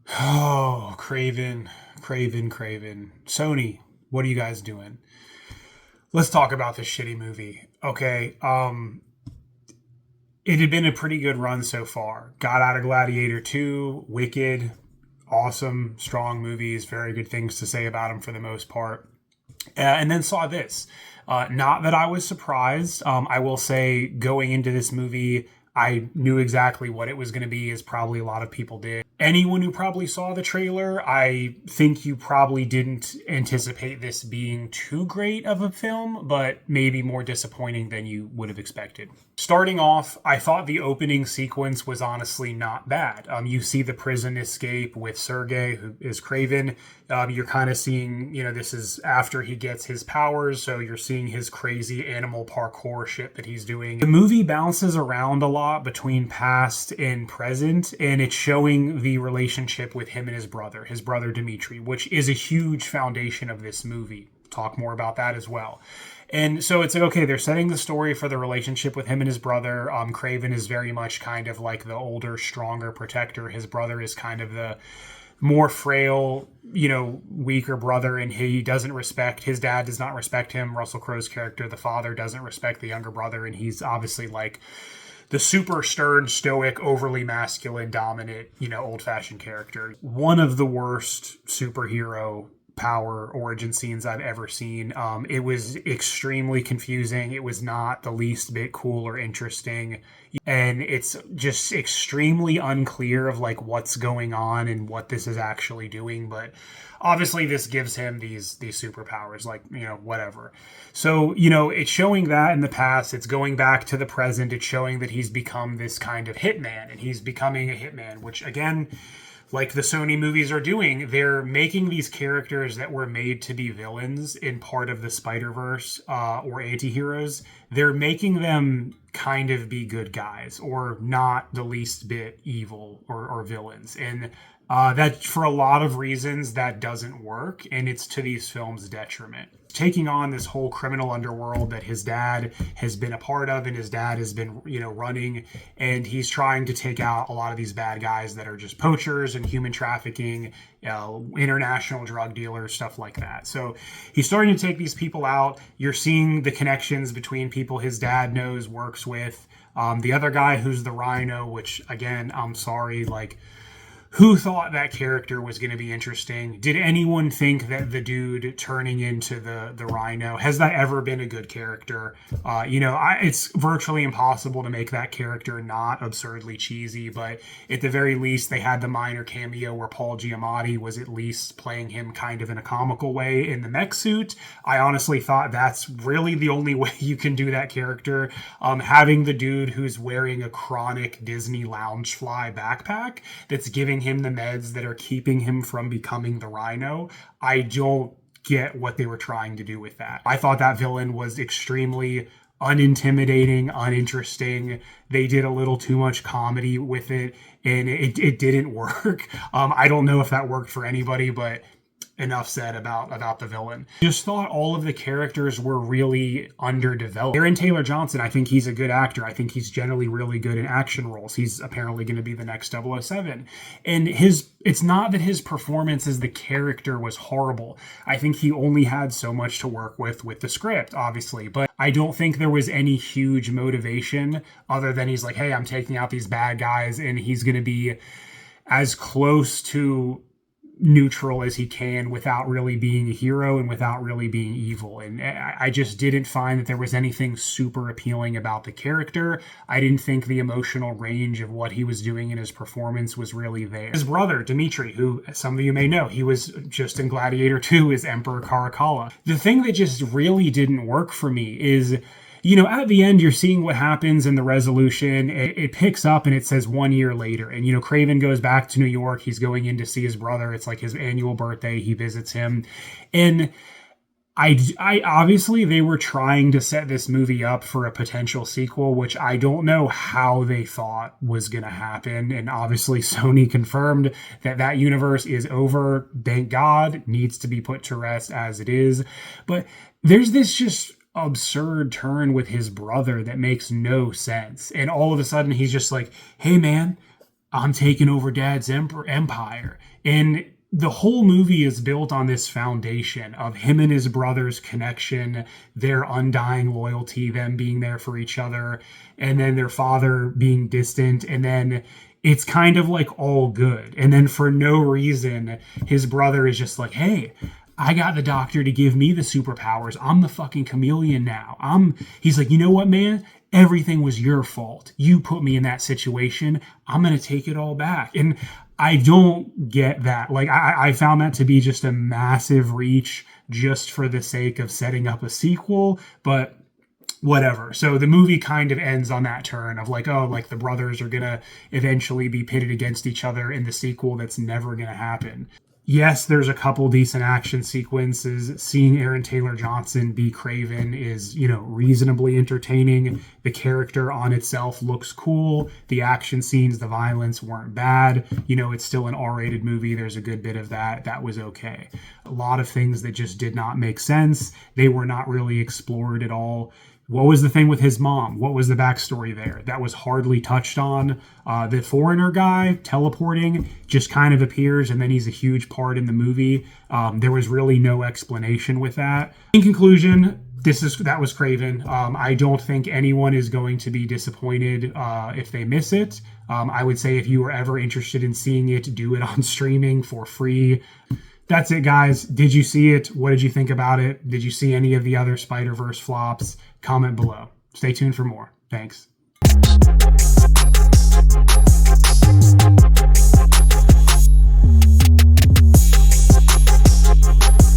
Oh, Craven. Sony, what are you guys doing? Let's talk about this shitty movie. Okay. It had been a pretty good run so far. Got out of Gladiator 2, Wicked, awesome, strong movies, very good things to say about them for the most part. And then saw this. Not that I was surprised. I will say going into this movie, I knew exactly what it was going to be, as probably a lot of people did. Anyone who probably saw the trailer, I think you probably didn't anticipate this being too great of a film, but maybe more disappointing than you would have expected. Starting off, I thought the opening sequence was honestly not bad. You see the prison escape with Sergey, who is Kraven. You're kind of seeing, this is after he gets his powers, so you're seeing his crazy animal parkour shit that he's doing. The movie bounces around a lot between past and present, and it's showing the relationship with him and his brother Dimitri, which is a huge foundation of this movie. Talk more about that as well. And so it's like, okay, they're setting the story for the relationship with him and his brother. Kraven is very much kind of like the older, stronger protector. His brother is kind of the more frail, weaker brother, and his dad does not respect him. Russell Crowe's character, the father, doesn't respect the younger brother, and he's obviously like the super stern, stoic, overly masculine, dominant, old-fashioned character. One of the worst superhero power origin scenes I've ever seen. It was extremely confusing. It was not the least bit cool or interesting. And it's just extremely unclear of like what's going on and what this is actually doing. But obviously this gives him these superpowers, like, whatever. So, it's showing that in the past, it's going back to the present, it's showing that he's become this kind of hitman, and he's becoming a hitman, which again, like the Sony movies are doing, they're making these characters that were made to be villains in part of the Spider-Verse or anti-heroes. They're making them kind of be good guys or not the least bit evil or villains. And that, for a lot of reasons, that doesn't work, and it's to these films' detriment. Taking on this whole criminal underworld that his dad has been a part of and his dad has been, running, and he's trying to take out a lot of these bad guys that are just poachers and human trafficking, international drug dealers, stuff like that. So he's starting to take these people out. You're seeing the connections between people his dad knows, works with. The other guy who's the Rhino, which, again, I'm sorry, like, who thought that character was going to be interesting? Did anyone think that the dude turning into the Rhino, has that ever been a good character? It's virtually impossible to make that character not absurdly cheesy, but at the very least, they had the minor cameo where Paul Giamatti was at least playing him kind of in a comical way in the mech suit. I honestly thought that's really the only way you can do that character. Having the dude who's wearing a chronic Disney Loungefly backpack that's giving him the meds that are keeping him from becoming the Rhino, I don't get what they were trying to do with that. I thought that villain was extremely unintimidating, uninteresting. They did a little too much comedy with it, and it didn't work. I don't know if that worked for anybody, but enough said about the villain. Just thought all of the characters were really underdeveloped. Aaron Taylor Johnson, I think he's a good actor. I think he's generally really good in action roles. He's apparently going to be the next 007. And it's not that his performance as the character was horrible. I think he only had so much to work with the script, obviously. But I don't think there was any huge motivation other than he's like, hey, I'm taking out these bad guys, and he's going to be as close to neutral as he can without really being a hero and without really being evil. And I just didn't find that there was anything super appealing about the character. I didn't think the emotional range of what he was doing in his performance was really there. His brother, Dimitri, who some of you may know, he was just in Gladiator 2 as Emperor Caracalla. The thing that just really didn't work for me is, at the end, you're seeing what happens in the resolution. It picks up and it says 1 year later. And, Kraven goes back to New York. He's going in to see his brother. It's like his annual birthday. He visits him. And I obviously they were trying to set this movie up for a potential sequel, which I don't know how they thought was going to happen. And obviously Sony confirmed that universe is over. Thank God. Needs to be put to rest as it is. But there's this just absurd turn with his brother that makes no sense. And all of a sudden he's just like, hey man, I'm taking over dad's empire. And the whole movie is built on this foundation of him and his brother's connection, their undying loyalty, them being there for each other, and then their father being distant. And then it's kind of like all good. And then for no reason, his brother is just like, hey, I got the doctor to give me the superpowers. I'm the fucking chameleon now. He's like, you know what, man? Everything was your fault. You put me in that situation. I'm going to take it all back. And I don't get that. Like, I found that to be just a massive reach just for the sake of setting up a sequel, but whatever. So the movie kind of ends on that turn of like, oh, like the brothers are going to eventually be pitted against each other in the sequel that's never going to happen. Yes, there's a couple decent action sequences. Seeing Aaron Taylor Johnson be Kraven is, reasonably entertaining. The character on itself looks cool. The action scenes, the violence weren't bad. It's still an R-rated movie. There's a good bit of that. That was okay. A lot of things that just did not make sense. They were not really explored at all. What was the thing with his mom? What was the backstory there? That was hardly touched on. The foreigner guy teleporting just kind of appears, and then he's a huge part in the movie. There was really no explanation with that. In conclusion, that was Kraven. I don't think anyone is going to be disappointed if they miss it. I would say if you were ever interested in seeing it, do it on streaming for free. That's it, guys. Did you see it? What did you think about it? Did you see any of the other Spider-Verse flops? Comment below. Stay tuned for more. Thanks.